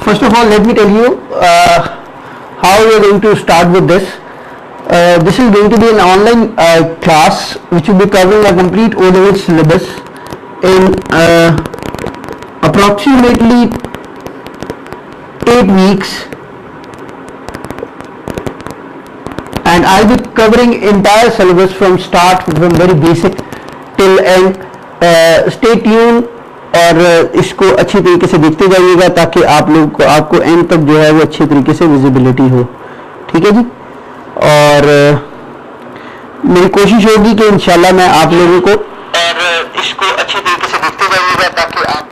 First of all, let me tell you how we are going to start with this. This is going to be an online class which will be covering a complete O-level syllabus in approximately 8 weeks, and I'll be covering entire syllabus from start, from very basic till end. Stay tuned और इसको अच्छी तरीके से देखते जाइएगा ताकि आप लोग को, आपको एंड तक जो है वो अच्छी तरीके से विजिबिलिटी हो। ठीक है जी। और मेरी कोशिश होगी कि इंशाल्लाह मैं आप लोगों को और इसको अच्छी तरीके से देखते जाइएगा ताकि आप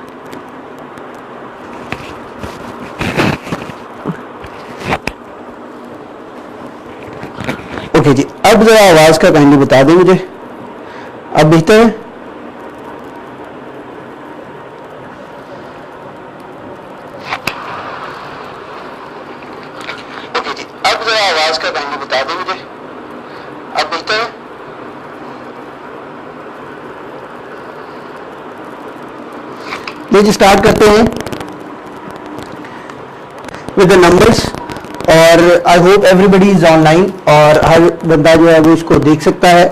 ओके जी। अब जरा आवाज का काइंडली बता दें मुझे, अब बेहतर है? जी स्टार्ट करते हैं विद द नंबर्स। और I hope everybody is online और हर बंदा जो है वो इसको देख सकता है।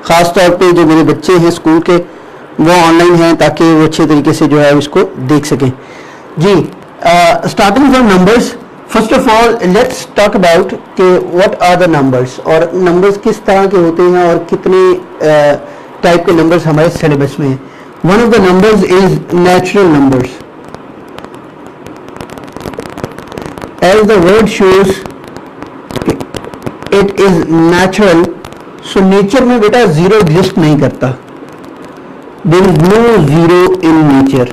ख़ास तौर पे जो मेरे बच्चे हैं स्कूल के वो ऑनलाइन हैं ताकि वो अच्छे तरीके से जो है इसको देख सकें जी। Starting from numbers, first of all let's talk about कि व्हाट आर द नंबर्स और नंबर्स किस तरह के होते हैं और कितने टाइप के नंबर्स हमारे सिलेबस में हैं। One of the numbers is natural numbers. As the word shows, it is natural. So nature में बेटा zero exist नहीं करता. There is no zero in nature.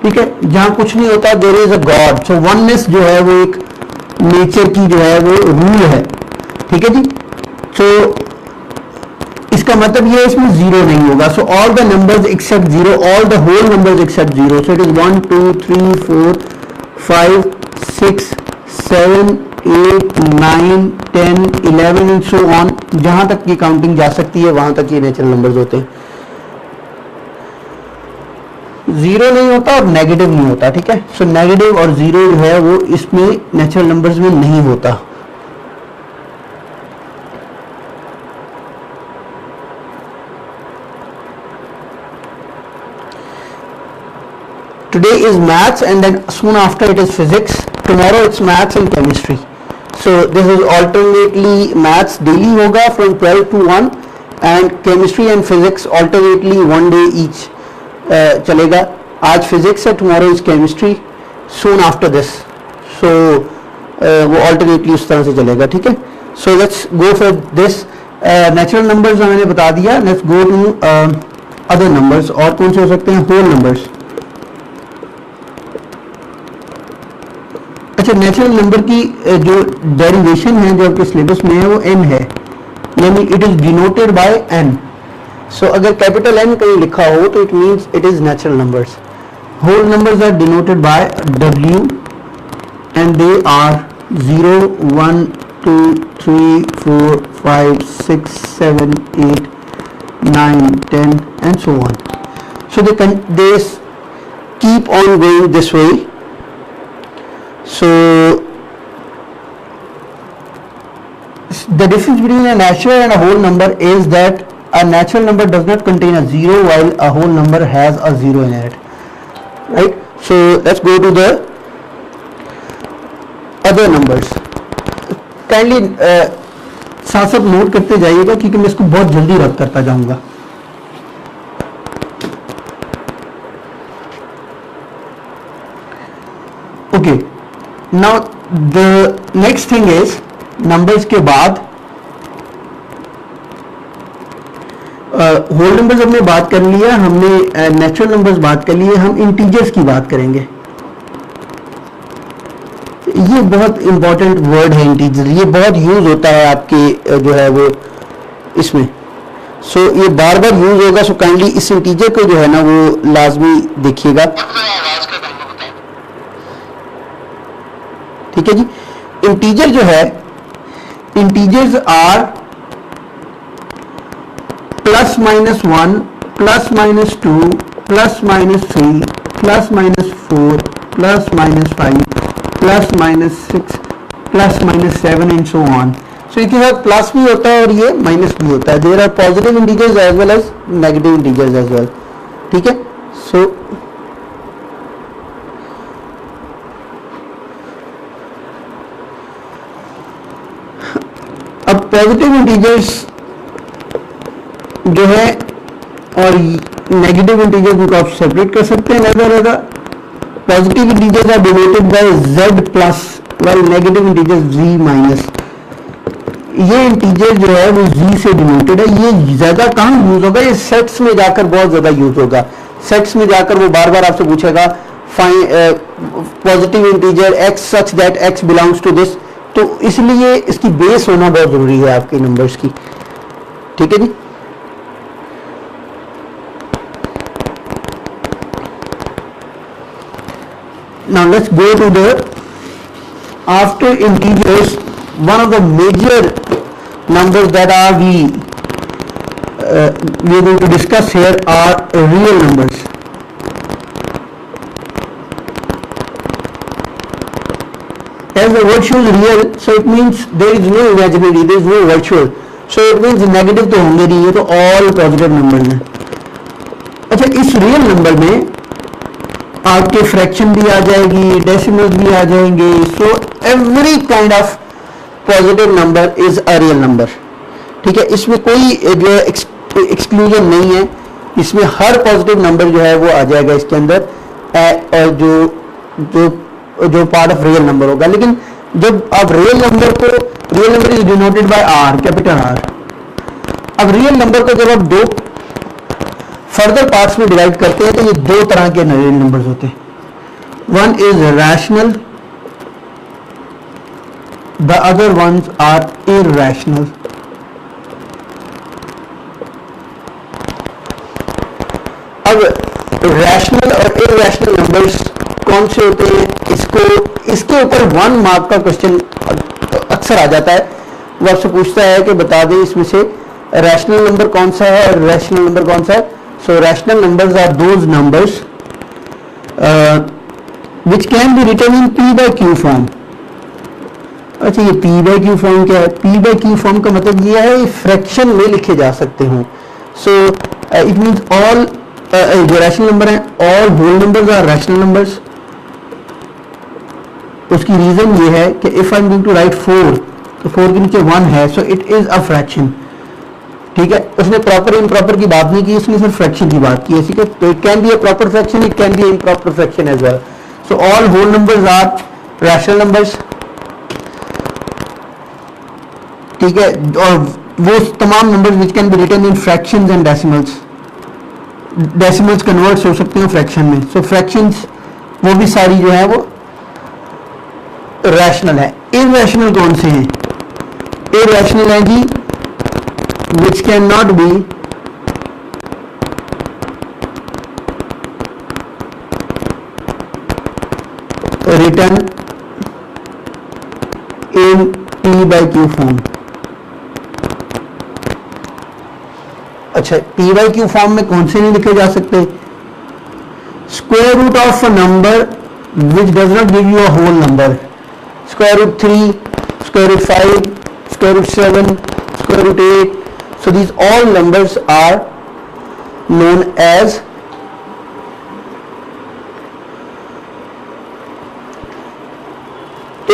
ठीक है, जहाँ कुछ नहीं होता there is a God. So oneness जो है वो एक nature की जो है वो rule है। ठीक है जी। So इसका मतलब ये इसमें जीरो नहीं होगा। So all the numbers except zero, all the whole numbers except zero. So it is 1 2 3 4 5 6 7 8 9 10 11 and so on. जहां तक ये काउंटिंग जा सकती है वहां तक ये नेचुरल नंबर्स होते हैं। जीरो नहीं होता और नेगेटिव नहीं होता। ठीक है, सो नेगेटिव और जीरो जो है वो इसमें नेचुरल नंबर्स में नहीं होता। Today is maths and then soon after it is physics. Tomorrow it's maths and chemistry. So this is alternately maths daily होगा from 12 to 1 and chemistry and physics alternately one day each चलेगा। आज physics है, tomorrow is chemistry, soon after this. So वो alternately उस तरह से चलेगा। ठीक है, so let's go for this. Natural numbers मैंने बता दिया। Let's go to other numbers। और कौन से हो सकते हैं? whole numbers। अच्छा, नेचुरल नंबर की जो डेरिवेशन है जो आपके सिलेबस में है वो n है, यानी it is denoted by n। सो अगर कैपिटल N कहीं लिखा हो तो it means it is natural numbers. Whole numbers are denoted by W and they are 0 1 2 3 4 5 6 7 8 9 10 and so on. So they keep on going this way. So the difference between a natural and a whole number is that a natural number does not contain a zero while a whole number has a zero in it, right? So let's go to the other numbers. Kindly साथ साथ note करते जाइएगा क्योंकि मैं इसको बहुत जल्दी रब करता जाऊंगा। Okay. Now the next thing is numbers के बाद होल नंबर्स हमने बात कर लिया, हमने नेचुरल नंबर्स बात कर लिए, हम इंटीजर्स की बात करेंगे। ये बहुत इंपॉर्टेंट वर्ड है इंटीजर, ये बहुत यूज होता है आपके जो है वो इसमें। सो ये बार बार यूज होगा। सो काइंडली इस इंटीजर को जो है ना वो लाजमी देखिएगा। ठीक है जी। इंटीजर जो है, integers are plus minus 1 plus minus 2 plus minus 3 plus minus 4 plus minus 5 plus minus 6 plus minus 7 and so on. So इसके साथ प्लस भी होता है और ये माइनस भी होता है। There are positive integers as well as negative integers as well. ठीक है, सो अब पॉजिटिव इंटीजर्स जो है और नेगेटिव इंटीजर्स को आप सेपरेट कर सकते हैं। नजर positive integers are denoted by z plus while negative integers z minus. ये इंटीजर जो है वो z से डिनोटेड है। ये ज्यादा कहाँ यूज होगा? ये सेट्स में जाकर बहुत ज्यादा यूज होगा। सेट्स में जाकर वो बार बार आपसे पूछेगा positive integer x such that x belongs to this, तो इसलिए इसकी बेस होना बहुत जरूरी है आपके नंबर्स की। ठीक है जी। Now let's go to the after integers. One of the major numbers that we are going to discuss here are real numbers. As the word shows real, so it means there is no imaginary, there is no virtual. So it means negative तो होंगे नहीं, ये तो all positive numbers हैं। अच्छा, इस real number में आपके फ्रैक्शन भी आ जाएगी, डेसिमल्स भी आ जाएंगे। So every kind of positive number is a real number. ठीक है, इसमें कोई जो है एक्सक्लूजन नहीं है। इसमें हर पॉजिटिव नंबर जो है वो आ जाएगा इसके अंदर, और जो पार्ट ऑफ रियल नंबर होगा। लेकिन जब आप real number is denoted by R, capital R. अब रियल नंबर को जब आप दो फर्दर पार्ट्स में डिवाइड करते हैं तो ये दो तरह के रियल नंबर्स होते हैं। One is rational, the other ones are irrational. अब रैशनल और इरैशनल नंबर्स कौन से होते हैं? इसके ऊपर 1 मार्क का क्वेश्चन अक्सर आ जाता है। वो आपसे पूछता है कि बता दें इसमें से रैशनल नंबर कौन सा है और इरैशनल नंबर कौन सा है। So rational numbers are those numbers which can be written in p by q form. अच्छा, ये p by q फॉर्म क्या है? p by q फॉर्म का मतलब ये है फ्रैक्शन में लिखे जा सकते हो। सो इट मीन्स ऑल जो रैशनल नंबर है, all whole numbers are rational numbers. उसकी रीजन ये है कि if I am going to write 4, तो 4 के नीचे 1 है, so it is a fraction. ठीक है, उसने प्रॉपर इम्प्रॉपर की बात नहीं की, उसने सिर्फ फ्रैक्शन की बात की। ठीक है, तो it can be a proper fraction, it can be improper fraction as well. So all whole numbers are rational numbers. ठीक है, और वो तमाम numbers which can be written in fractions and decimals. Decimals converts हो सकते हैं fraction में। सो fractions वो भी सारी जो है वो रैशनल है। इरैशनल कौन से हैं? इरैशनल है जी which cannot be written in p by q form। अच्छा, p by q फॉर्म में कौन से नहीं लिखे जा सकते? Square root of a number which does not give you a whole number. Square root 3, square root 5, square root 7, square root 8। So these all numbers are known as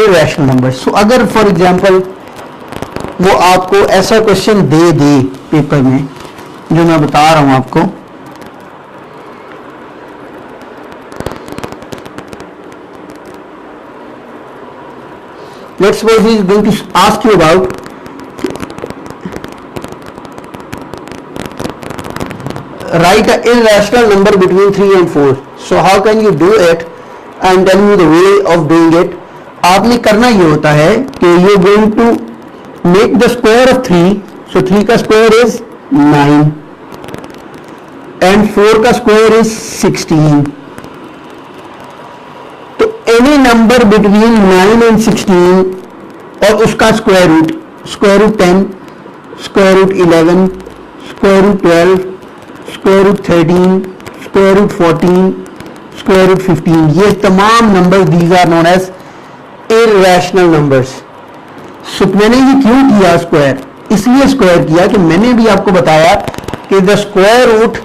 irrational numbers. So अगर for example वो आपको ऐसा question दे paper में जो मैं बता रहा हूं आपको, let's suppose he is going to ask you about write an irrational number between 3 and 4. So how can you do it? I am telling you the way of doing it. आपने करना ये होता है कि you are going to make the square of 3. So 3 का square is 9 and 4 का square is 16. तो any number between 9 and 16 और उसका square root 10, square root 11, square root 12, square root 13, square root 14, square root 15, ये तमाम number these are known as irrational numbers. So मैंने ये क्यों किया स्क्वायर, इसलिए स्क्वायर किया कि मैंने भी आपको बताया कि the square root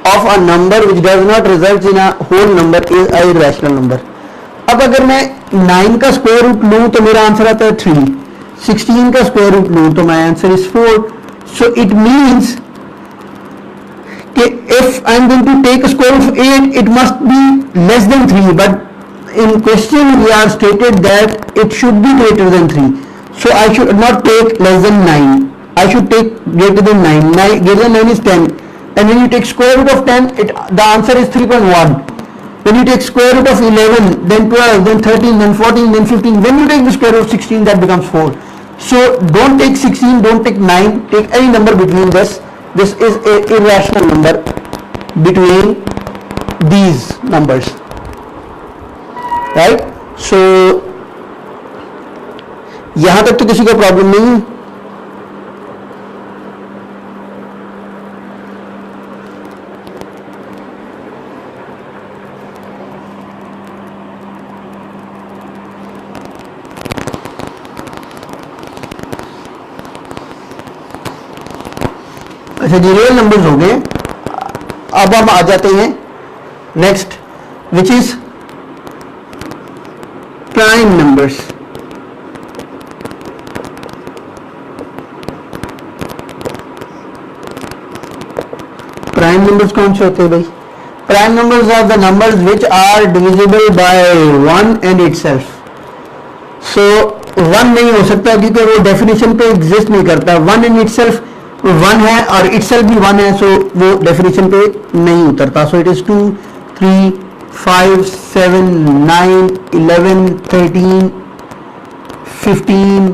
of a number which does not result in a whole number is a irrational number. अब अगर मैं 9 का स्क्वायर रूट लूं तो मेरा आंसर आता है 3, 16 का स्क्वायर रूट लूं तो my answer is 4। So it means कि if I am going to take a square of 8, it must be less than 3, but in question we are stated that it should be greater than 3. So I should not take less than 9. I should take greater than 9. Greater than 9 is 10. And when you take square root of 10, the answer is 3.1. When you take square root of 11, then 12, then 13, then 14, then 15. When you take the square root of 16, that becomes 4. So don't take 16, don't take 9, take any number between this. This is a irrational number between these numbers, right? So यहां तक तो किसी को problem नहीं है। अच्छा जी, real numbers हो गए। अब हम आ जाते हैं next, which is prime numbers. Prime numbers कौन से होते हैं भाई? Prime numbers are the numbers which are divisible by 1 and itself. So 1 नहीं हो सकता क्योंकि वो डेफिनेशन पे एग्जिस्ट नहीं करता। 1 इन इटसेल्फ 1 है और इटसेल्फ भी 1 है, सो वो डेफिनेशन पे नहीं उतरता। सो इट इज 2, 3, 5, 7, 9, 11, 13, 15,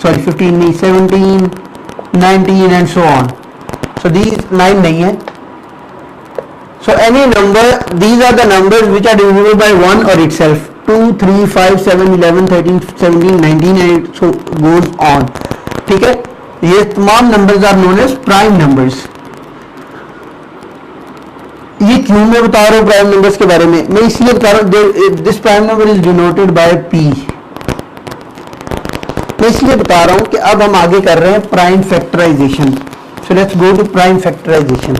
सॉरी 15 नहीं, 17, 19 and so on. So these 9 नहीं है। So any number, these are the numbers which are divisible by 1 or itself. 2, 3, 5, 7, 11, 13, 17, 19 and it so goes on. ठीक है, ये तमाम numbers are known as prime numbers. ये क्यों मैं बता रहा हूँ प्राइम नंबर्स के बारे में? मैं इसलिए बता रहा हूँ, this prime number is denoted bye P। मैं इसलिए बता रहा हूँ कि अब हम आगे कर रहे हैं prime factorization. So let's go to prime factorization.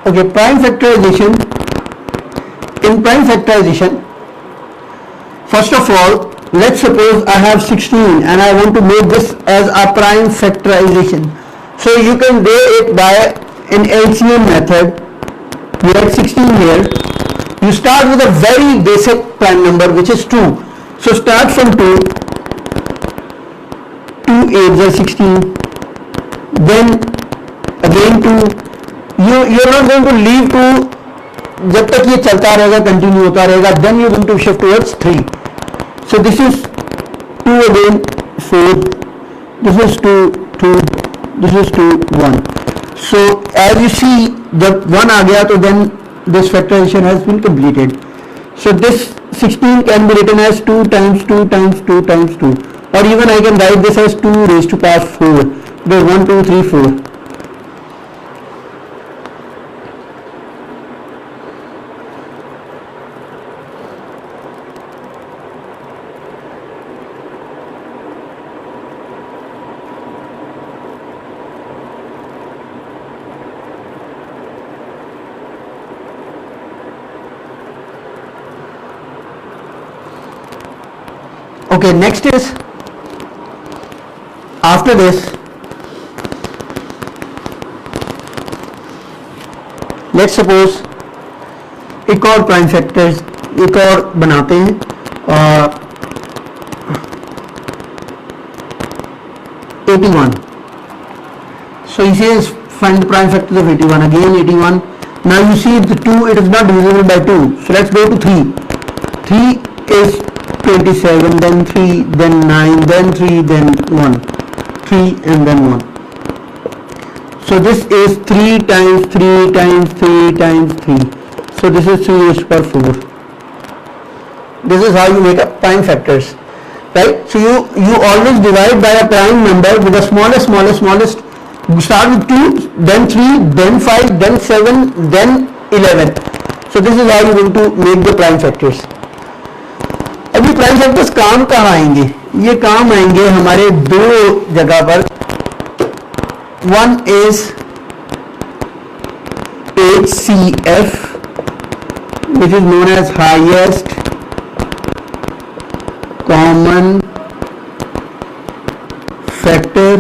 Okay, prime factorization. In prime factorization, first of all, let's suppose I have 16 and I want to make this as a prime factorization. So you can do it by an LCM method. You write 16 here. You start with a very basic prime number which is 2. So start from 2. 2 8s are 16. Then again 2. You're not going to leave 2 जब तक ये चलता रहेगा, continue होता रहेगा. Then you're going to shift towards 3. So this is 2 again, 4. This is 2, 2. This is 2, 1. So as you see, जब 1 आ गया तो then this factorization has been completed. So this 16 can be written as 2 times 2 times 2 times 2. Or even I can write this as 2 raised to power 4. There's 1, 2, 3, 4. Okay, next is, after this, let's suppose एक और prime factors एक और बनाते हैं. 81. So he says find the prime factors of 81. Again 81. Now you see the 2, it is not divisible by 2. So let's go to 3. 3 is 27, then 3, then 9, then 3, then 1. 3 and then 1. So this is 3 times 3 times 3 times 3. So this is 3 raised to power 4. This is how you make up prime factors, right? So you always divide by a prime number with the smallest. You start with 2, then 3, then 5, then 7, then 11. So this is how you going to make the prime factors. अभी prime factors काम कहाँ आएंगे? ये काम आएंगे हमारे दो जगह पर. One is HCF which is known as highest common factor,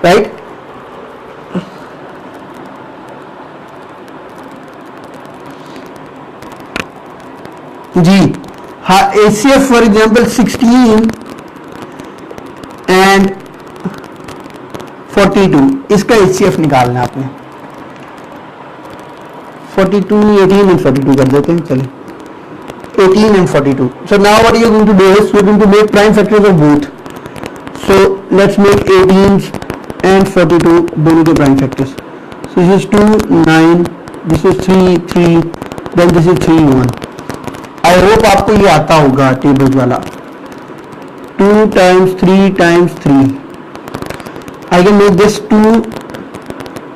right? जी हाँ, HCF फॉर एग्जाम्पल 16 एंड 42, इसका HCF निकालना है आपने. 42, 18 एंड 42 कर देते हैं, चले 18 and 42. So now what you are going to do is you are going to make prime factors of both. So let's make 18 and 42 दोनों के prime factors. So this is 2, 9, this is 3, 3, then this is 3, 1. I hope आपको ये आता होगा tables वाला. 2 times 3 times 3. I can make this 2,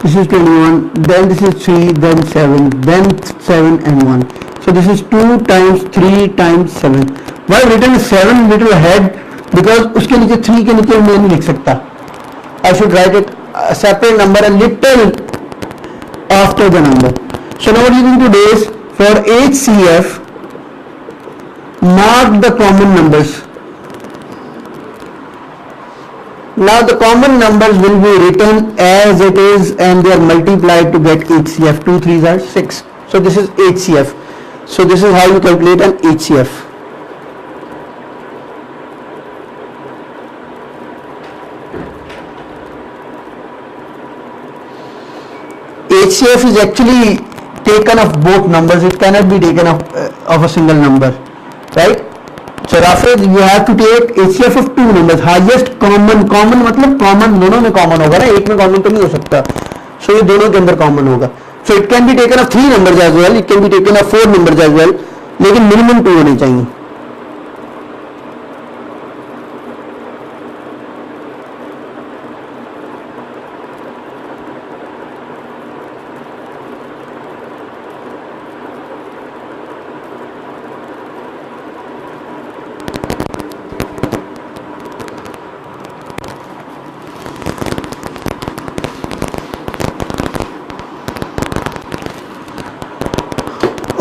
this is 21, then this is 3, then 7, then 7 and 1. So this is 2 times 3 times 7. Why written 7 little ahead? Because उसके नीचे 3 के नीचे मैं नहीं लिख सकता. I should write it a separate number a little after the number. So now what you going to do is for HCF, mark the common numbers. Now the common numbers will be written as it is and they are multiplied to get HCF. 2 3s are 6. So this is HCF. So this is how you calculate an HCF. HCF is actually taken of both numbers. It cannot be taken of a single number, right? So Rafid, you have to take HCF of two numbers. Highest common मतलब common दोनों में common होगा ना, एक में common तो नहीं हो सकता. So ये दोनों के अंदर common होगा. So it can be taken of 3 numbers as well. It can be taken of 4 numbers as well. लेकिन minimum 2 होने चाहिए.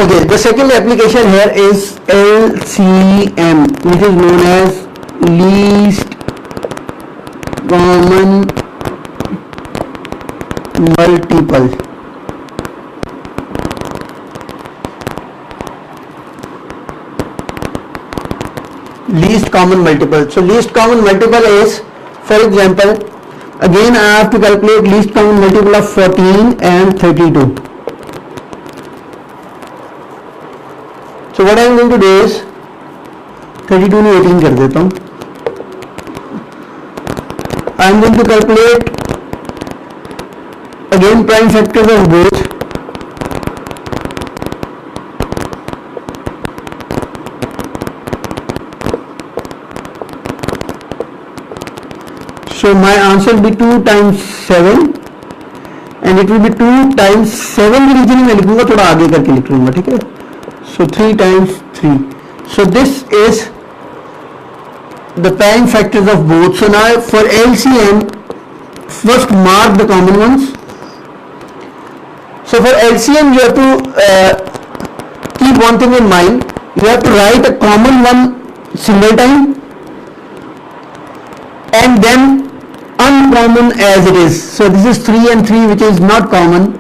Okay, the second application here is LCM, which is known as least common multiple. Least common multiple. So least common multiple is, for example, again I have to calculate least common multiple of 14 and 32. So what I am going to do is 32 में 18 कर देता हूँ. I am going to calculate again prime factors of both. So my answer will be 2 times 7 and it will be 2 times 7 की reasoning में लिखूंगा, थोड़ा आगे करके लिख लूंगा, ठीक है. So 3 times 3. So this is the prime factors of both. So now for LCM, first mark the common ones. So for LCM you have to keep one thing in mind. You have to write a common one single time and then uncommon as it is. So this is 3 and 3 which is not common.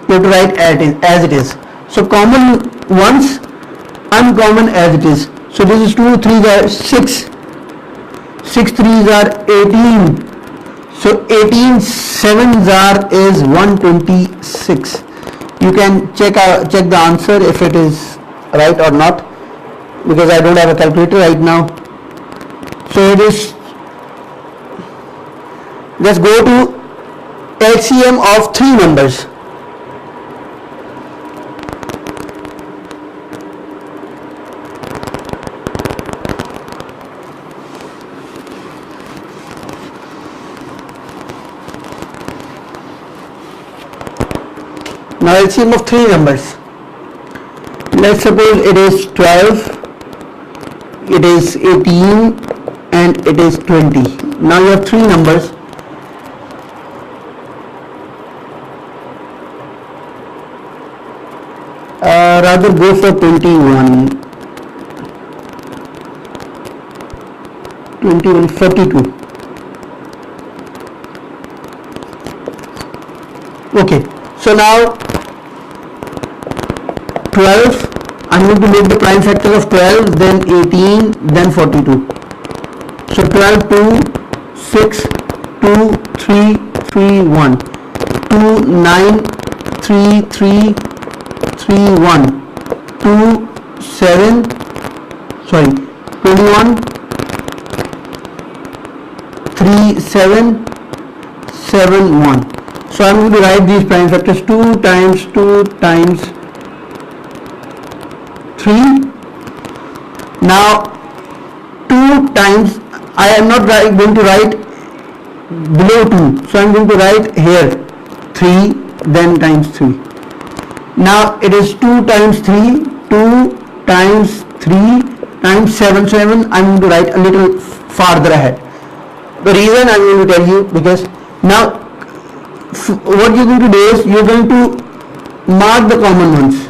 You have to write as it is. So common ones, uncommon as it is. So this is 2 3s are 6, 6 3s are 18. So 18 7s are is 126. You can check the answer if it is right or not, because I don't have a calculator right now. So it is, just go to LCM of three numbers. Now LCM of three numbers. Let's suppose it is 12, it is 18 and it is 20. Now you have three numbers. Rather go for 21. 21, 42. Okay, so now 12, I'm going to make the prime factor of 12, then 18, then 42. So 12, 2, 6, 2, 3, 3, 1, 2, 9, 3, 3, 3, 1, 2, 7, sorry, 21, 3, 7, 7, 1. So I'm going to write these prime factors 2 times 2 times 3. Now 2 times, I am not going to write below 2, so I am going to write here 3, then times 3. Now it is 2 times 3, 2 times 3 times 7, 7, I am going to write a little farther ahead. The reason I am going to tell you, because now what you are going to do is you are going to mark the common ones.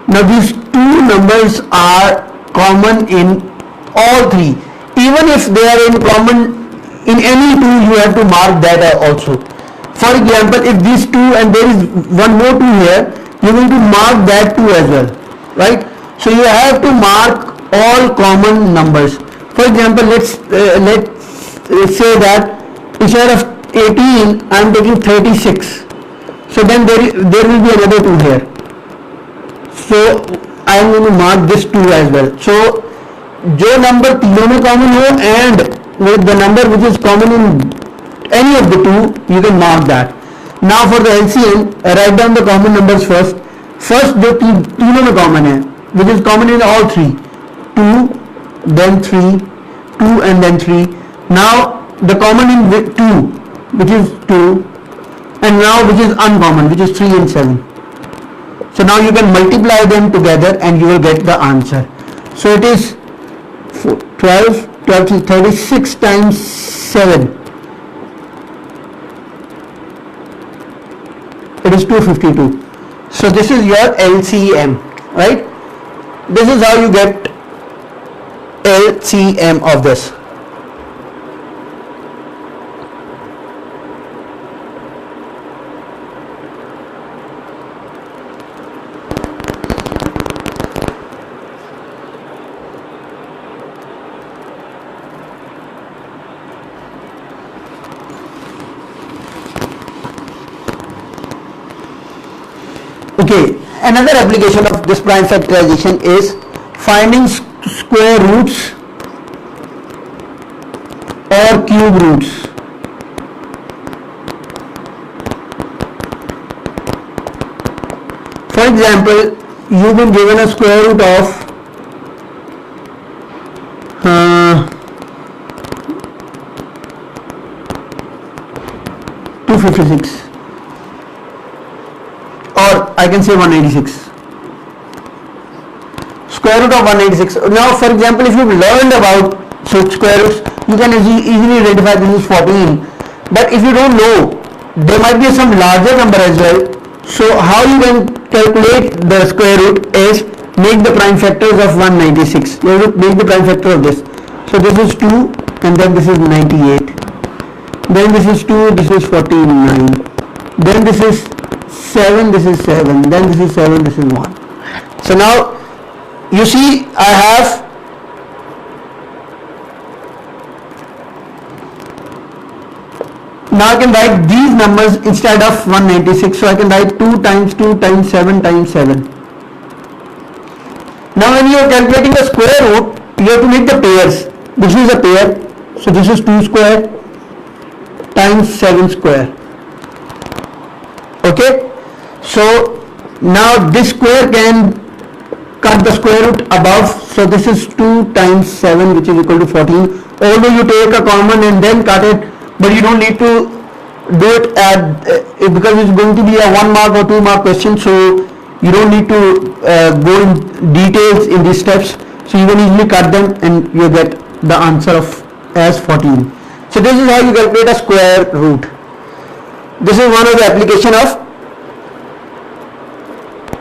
Now these two numbers are common in all three. Even if they are in common in any two, you have to mark that also. For example, if these two and there is one more two here, you are going to mark that two as well, right? So you have to mark all common numbers. For example, let's say that instead of 18, I am taking 36. So then there will be another two here. So I am going to mark this 2 as well. So जो number तीनों में common हो and with the number which is common in any of the two, you can mark that. Now for the LCM, write down the common numbers first. First जो तीनों में common है, which is common in all three, 2, then 3, 2 and then 3. Now the common in 2, which is 2, and now which is uncommon, which is 3 and 7. So now you can multiply them together and you will get the answer. So it is 12 is 36 times 7. It is 252. So this is your LCM, right? This is how you get LCM of this. Okay, another application of this prime factorization is finding square roots or cube roots. For example, you've been given a square root of 256. Or I can say 186. Square root of 186. Now for example, if you've learned about square roots, you can easily identify this is 14. But if you don't know, there might be some larger number as well. So how you can calculate the square root is make the prime factors of 196. Make the prime factor of this. So this is 2 and then this is 98. Then this is 2, this is 49. Then this is 7, this is 7, then this is 7, this is 1. So now you see I have now I can write these numbers instead of 196. So I can write 2 times 2 times 7 times 7. Now when you are calculating the square root, you have to make the pairs. This is a pair, so this is 2 square times 7 square. Okay, so now this square can cut the square root above, so this is 2 times 7, which is equal to 14. Although you take a common and then cut it, but you don't need to do it at because it's going to be a 1 mark or 2 mark question, so you don't need to go in details in these steps, so you can easily cut them and you get the answer of as 14. So this is how you calculate a square root. This is one of the application of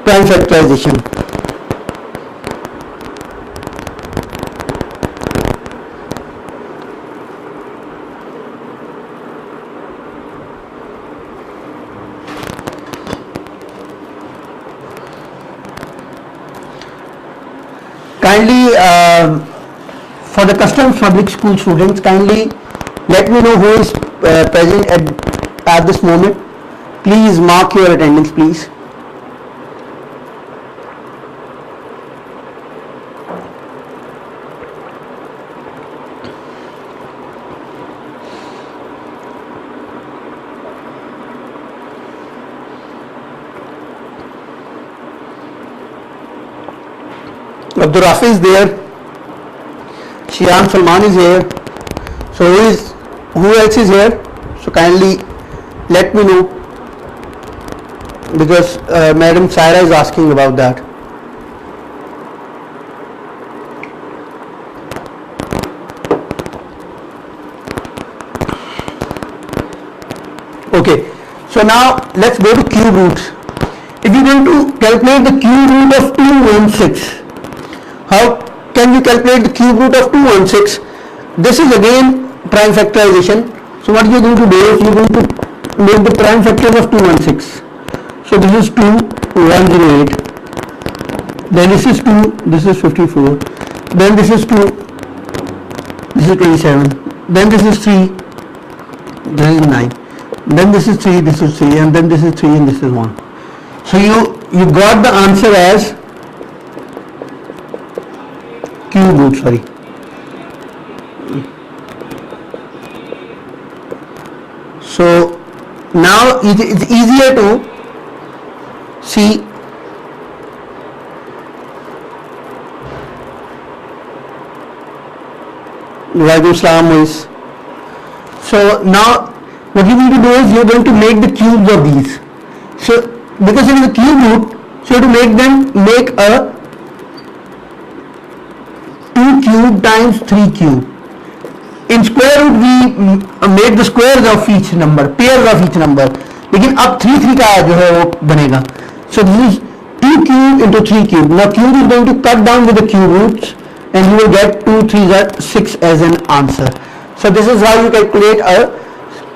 prime factorization. Kindly, for the Customs Public School students, kindly let me know who is present at this moment. Please mark your attendance, please. Abdur Rafi is there, Shian Salman is here, so who else is here? So kindly let me know, because Madam Saira is asking about that. Okay, so now let's go to cube roots. If you're going to calculate the cube root of 216, how can we calculate the cube root of 216? This is again prime factorization. So what you're going to do is you're going to make the prime factors of 216. So this is 2, 108. Then this is 2, this is 54. Then this is 2, this is 27. Then this is 3, this is 9. Then this is 3, this is 3, and then this is 3, and this is 1. So you got the answer as cube root, sorry. So now it's easier to see. Walaikum Assalam, Moise. So now what you need to do is you're going to make the cubes of these. So because it is a cube root, so you have to make a 2 cube times 3 cube. In square root we made the squares of each number, pairs of each number. लेकिन अब 3 का जो है वो बनेगा. So this is 2 cube into 3 cube. Now cube is going to cut down with the cube roots, and you will get 2 3s are 6 as an answer. So this is how you calculate a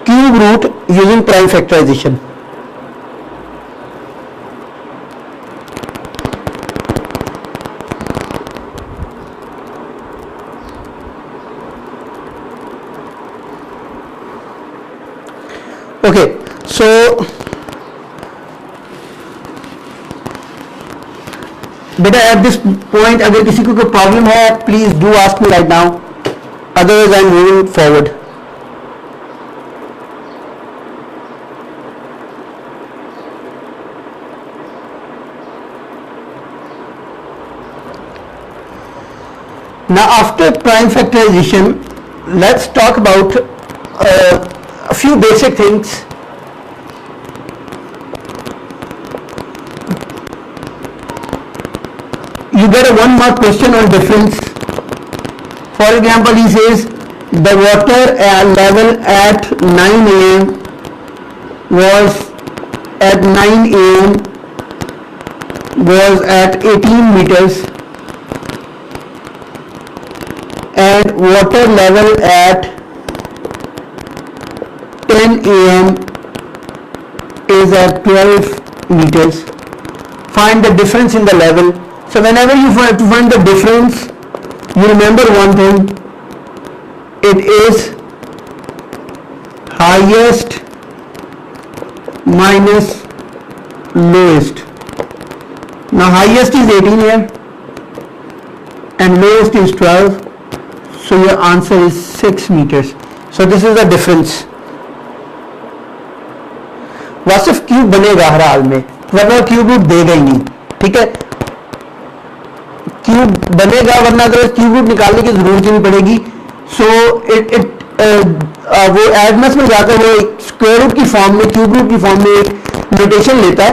cube root using prime factorization. Okay, so बेटा at this point अगर किसी को कोई problem है please do ask me right now, otherwise I am moving forward. Now after prime factorization, let's talk about a few basic things. You get a 1 mark question on difference. For example, he says the water level at 9 a.m. was at 9 a.m. was at 18 meters, and water level at 10 a.m. is at 12 meters. Find the difference in the level. So whenever you have to find the difference, you remember one thing, it is highest minus lowest. Now highest is 18 here and lowest is 12. So your answer is 6 meters. So this is the difference. Wasif cube बनेगा हर हाल में, वरना cube root देगा ही नहीं, ठीक है। Cube बनेगा, वरना अगर क्यूब रूट निकालने की जरूरत ही नहीं पड़ेगी। सो वो एडमस में जाकर वो स्क्वायर रूट की फॉर्म में, क्यूब रूट की फॉर्म में एक नोटेशन लेता है।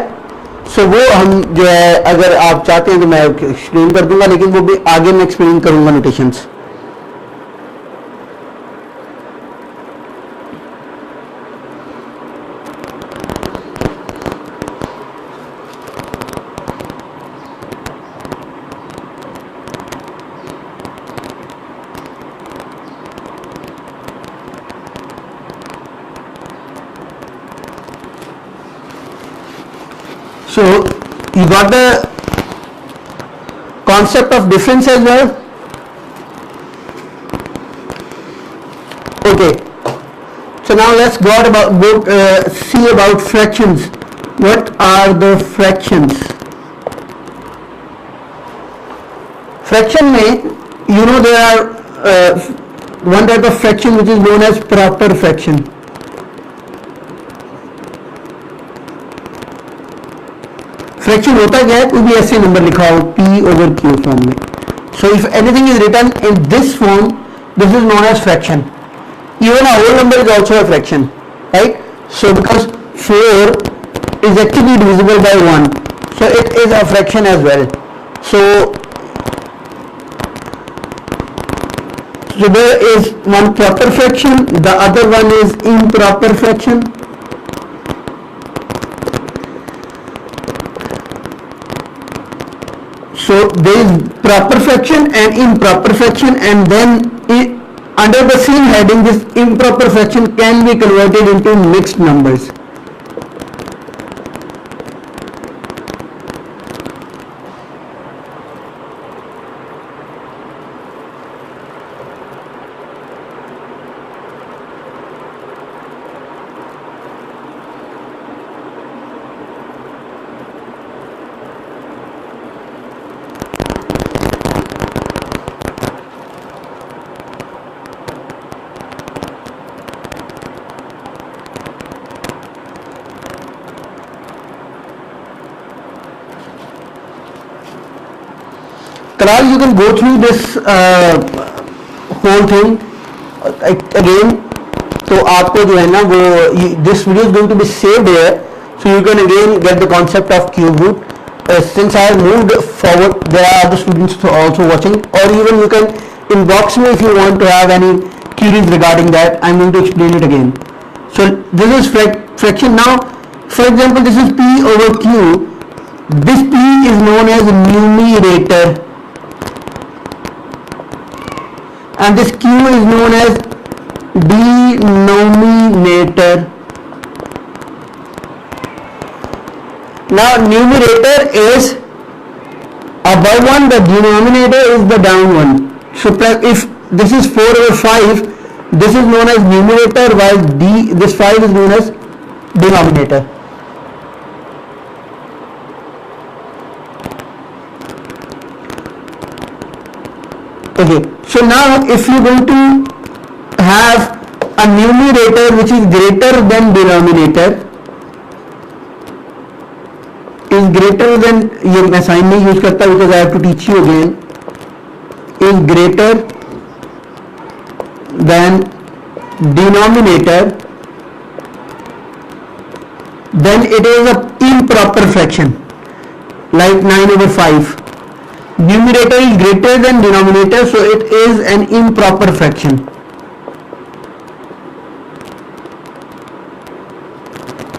सो वो हम जो है, अगर आप चाहते हैं तो मैं एक्सप्लेन कर दूंगा, लेकिन वो भी आगे मैं एक्सप्लेन करूंगा notations. So you got the concept of difference as well. Okay. So now let's see about fractions. What are the fractions? Fraction में, you know, there are one type of fraction which is known as proper fraction. Fraction होता क्या है, कोई भी ऐसे number लिखा हो p over q form में। So if anything is written in this form, this is known as fraction. Even a whole number is also a fraction, right? So because 4 is actually divisible by 1, so it is a fraction as well. So there is one proper fraction, the other one is improper fraction. So there is proper fraction and improper fraction, and then under the same heading, this improper fraction can be converted into mixed numbers. Kalal, you can go through this whole thing again. तो आपको जो है ना वो this video is going to be saved here, so you can again get the concept of cube root. Since I have moved forward, there are other students also watching, or even you can inbox me if you want to have any queries regarding that. I'm going to explain it again. So this is fraction. Now, for example, this is p over q. This p is known as numerator, and this q is known as denominator. Now numerator is above one, the denominator is the down one. So if this is 4 over 5, this is known as numerator, while this 5 is known as denominator. Okay, so now if you are going to have a numerator which is greater than denominator, is greater than, ये मैं sign नहीं use करता because I have to teach you again, is greater than denominator, then it is a improper fraction, like 9 over 5. Numerator is greater than denominator, so it is an improper fraction.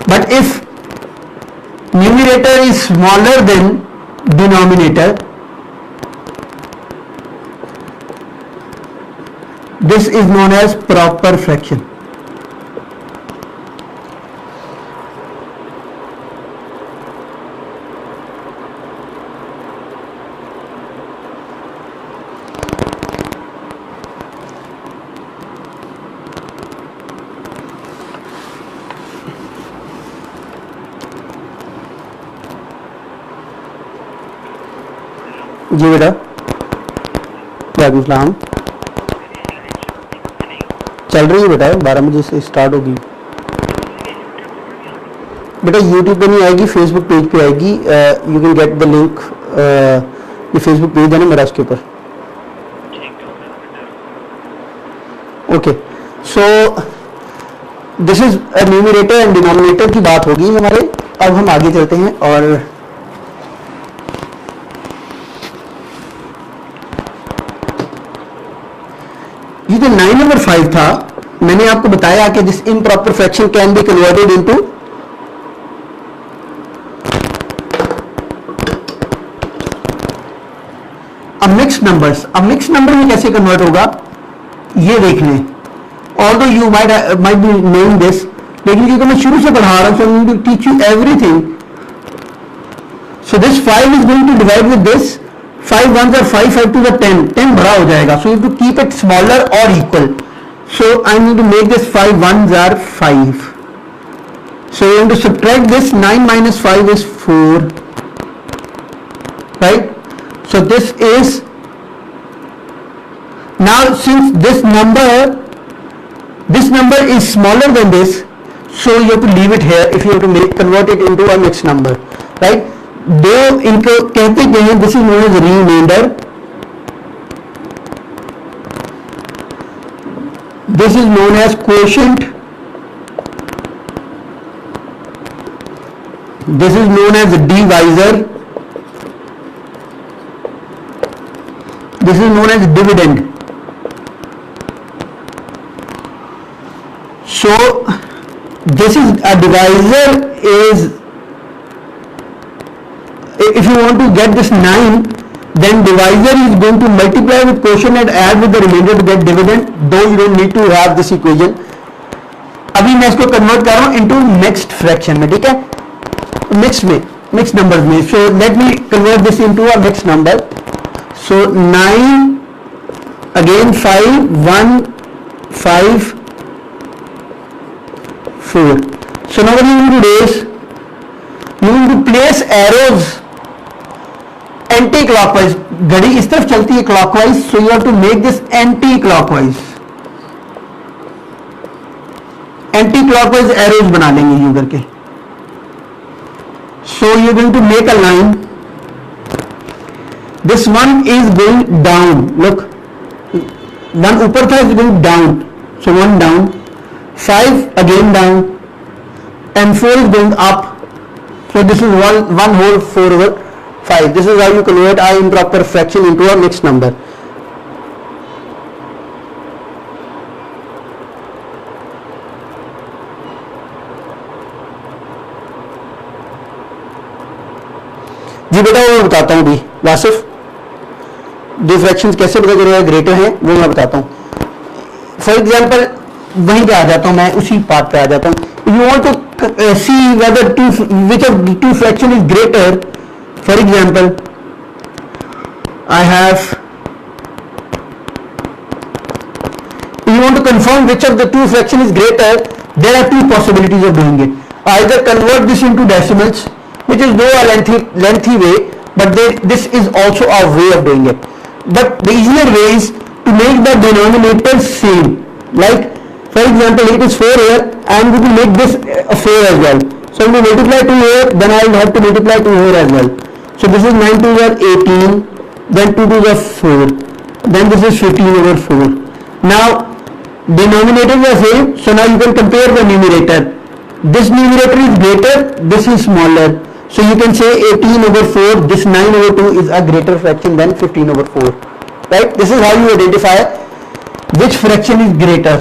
But if numerator is smaller than denominator, this is known as proper fraction. जी बेटा, वालेकुम सलाम। चल रही है बेटा, 12 बजे से start होगी बेटा। यूट्यूब पे नहीं आएगी, फेसबुक पेज पे आएगी। You can get the link, ये फेसबुक पेज है ना मेरा, उसके ऊपर। Okay, so this is numerator and denominator की बात होगी हमारे। अब हम आगे चलते हैं और ये जो 9 नंबर 5 था, मैंने आपको बताया कि this improper fraction can be converted into mixed numbers. अब मिक्स्ड नंबर में कैसे कन्वर्ट होगा ये देख लें। Although you might be knowing this, लेकिन क्योंकि मैं शुरू से पढ़ा रहा हूं, so I will teach you everything. So this 5 is going to divide with this, 5 1s are 5, 5 2s are 10, 10 बड़ा हो जाएगा। So you have to keep it smaller और equal. So I need to make this 5 1s are 5. So you have to subtract this, 9 minus 5 is 4, right? So this is, now since this number is smaller than this, so you have to leave it here if you have to convert it into a mixed number, right? दो इनको कहते हैं, this is known as remainder, this is known as quotient, this is known as divisor, this is known as dividend. So this is a divisor is, if you want to get this 9, then divisor is going to multiply with quotient and add with the remainder to get dividend, though you don't need to have this equation. अभी मैं इसको convert कर रहा हूं into mixed fraction में, ठीक है, mix में, मिक्स नंबर में। So let me convert this into a mix number. So 9 again 5 1 5 4. So now what you need to do is you need to place arrows anti clockwise. घड़ी इस तरफ चलती है clockwise, so you have to make this anti clockwise. Anti clockwise arrows बना लेंगे यूं करके। So you going to make a line, this one is going down, look, one ऊपर था, is going down, so one down, 5 again down, and 4 is going up. So this is one whole 4 over 5. This is how you convert I improper fraction into a mixed number. जी बेटा वो बताता हूँ भी वासिफ, दो fractions कैसे पता करेगा greater हैं वो मैं बताता हूँ। फॉर एग्जाम्पल वहीं पे आ जाता हूँ मैं, उसी पार्ट पे आ जाता हूँ। If you want to see whether which of the two fraction is greater, for example, I have, if you want to confirm which of the two fraction is greater, there are two possibilities of doing it. Either convert this into decimals, which is though a lengthy way, but this is also a way of doing it. But the easier way is to make the denominator same. Like for example, it is 4 here, I am going to make this 4 as well. So I will multiply 2 here, then I will have to multiply 2 here as well. So this is 9 2s are 18, then 2 2s are 4, then this is 15 over 4. Now denominators are same, so now you can compare the numerator. This numerator is greater, this is smaller. So you can say 18 over 4, this 9 over 2 is a greater fraction than 15 over 4. Right? This is how you identify which fraction is greater.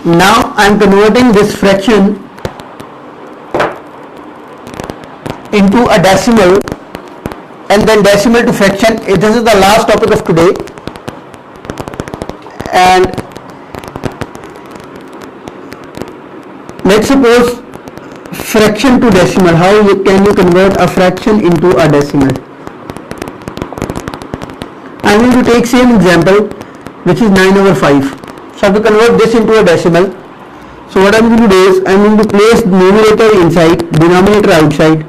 Now I am converting this fraction into a decimal and then decimal to fraction. This is the last topic of today, And let's suppose fraction to decimal. How can you convert a fraction into a decimal? I'm going to take same example, which is 9 over 5. So I have to convert this into a decimal. So what I'm going to do is I'm going to place numerator inside, denominator outside.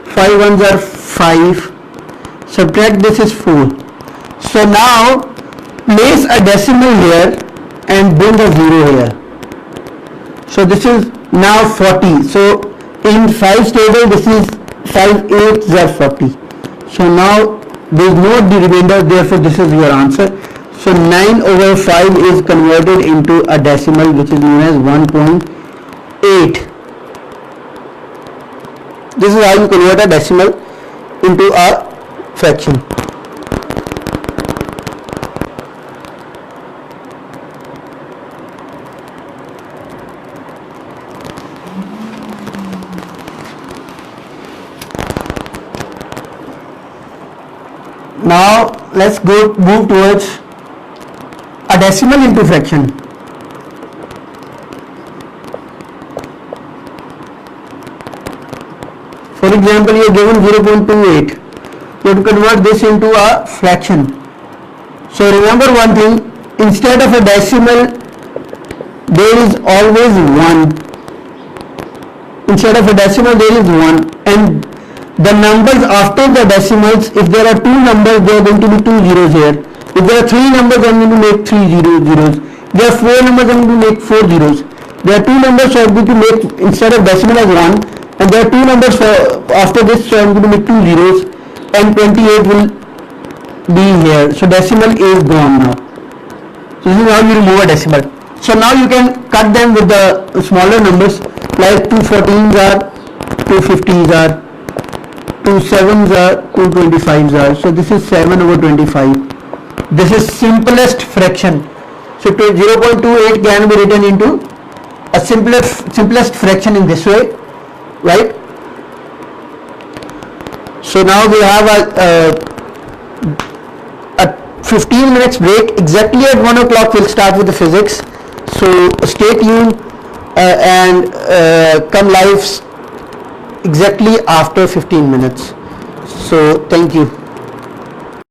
5 ones are 5. Subtract this is 4. So now place a decimal here and bring a 0 here. So this is now 40. So in 5's table this is 5 8s are 40. So now there is no remainder, therefore this is your answer. So 9 over 5 is converted into a decimal, which is known as 1.8. This is how you convert a decimal into a fraction. Now let's move towards a decimal into fraction. For example, you are given 0.28. You have to convert this into a fraction. So remember one thing, instead of a decimal there is always 1. Instead of a decimal there is 1, and the numbers after the decimals, if there are 2 numbers, there are going to be 2 zeros here. If there are 3 numbers, I am going to make 3 zeros. There are 4 numbers, I am going to make 4 zeros. There are 2 numbers, so I am going to make, instead of decimal as 1, and there are 2 numbers after this, so I am going to make 2 zeros, and 28 will be here. So decimal is gone now. So this is how you remove a decimal. So now you can cut them with the smaller numbers, like 2 14s are, 2 50s are, 2 7s are, 2 25s are. So this is 7 over 25. This is simplest fraction. So 0.28 can be written into a simplest fraction in this way, right? So now we have a 15 minutes break. Exactly at 1 o'clock we'll start with the physics. So stay tuned and come live exactly after 15 minutes. So thank you.